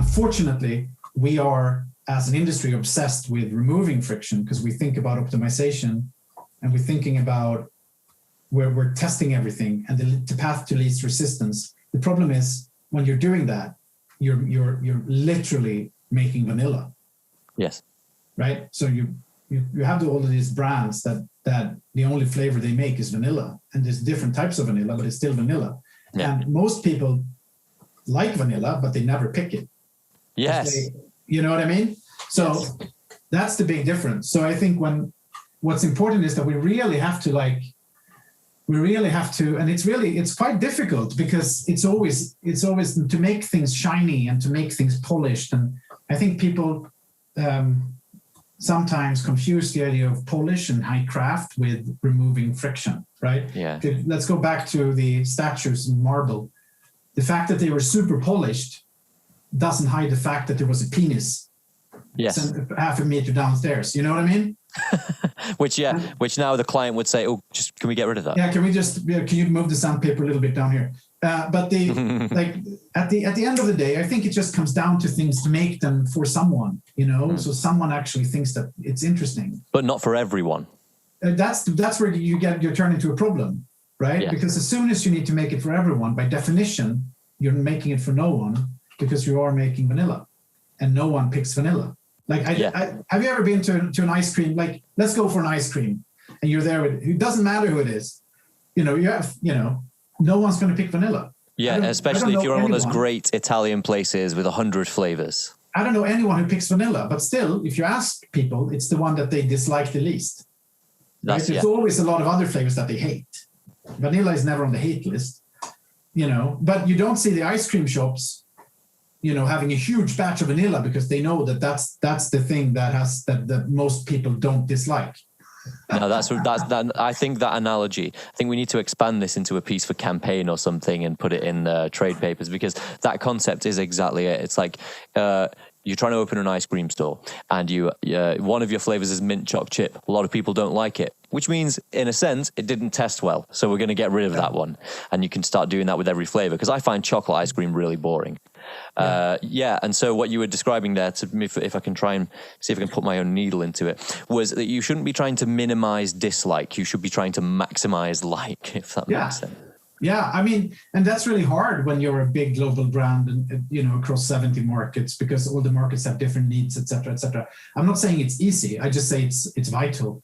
unfortunately, we are, as an industry, obsessed with removing friction because we think about optimization and we're thinking about where we're testing everything and the path to least resistance. The problem is when you're doing that, you're literally making vanilla. Yes. Right. So you have all of these brands that the only flavor they make is vanilla, and there's different types of vanilla, but it's still vanilla. Yeah. And most people like vanilla, but they never pick it. Yes. You know what I mean? So that's the big difference. So I think what's important is that we really have to, and it's quite difficult because it's always to make things shiny and to make things polished. And I think people sometimes confuse the idea of polish and high craft with removing friction, right? Yeah. Let's go back to the statues in marble. The fact that they were super polished doesn't hide the fact that there was a penis. Yes. Half a meter downstairs. You know what I mean? Which now the client would say, "Oh, just can we get rid of that?" Yeah, can you move the sandpaper a little bit down here? But at the end of the day, I think it just comes down to things to make them for someone, so someone actually thinks that it's interesting. But not for everyone. That's where you turn into a problem, right? Yeah. Because as soon as you need to make it for everyone, by definition, you're making it for no one because you are making vanilla, and no one picks vanilla. Have you ever been to an ice cream? Like, let's go for an ice cream, and you're there with, it doesn't matter who it is. No one's going to pick vanilla. Yeah, especially if you're on one of those great Italian places with 100 flavors. I don't know anyone who picks vanilla, but still, if you ask people, it's the one that they dislike the least. Right? There's always a lot of other flavors that they hate. Vanilla is never on the hate list, but you don't see the ice cream shops having a huge batch of vanilla because they know that's the thing that most people don't dislike. No, that's I think that analogy. I think we need to expand this into a piece for campaign or something and put it in trade papers, because that concept is exactly it. It's like you're trying to open an ice cream store, and one of your flavors is mint choc chip. A lot of people don't like it, which means, in a sense, it didn't test well. So we're going to get rid of that one, and you can start doing that with every flavor. Because I find chocolate ice cream really boring. And so what you were describing there, to me, if I can try and see if I can put my own needle into it, was that you shouldn't be trying to minimize dislike. You should be trying to maximize like, if that makes sense. Yeah, I mean, and that's really hard when you're a big global brand and across 70 markets, because all the markets have different needs, et cetera, et cetera. I'm not saying it's easy. I just say it's vital.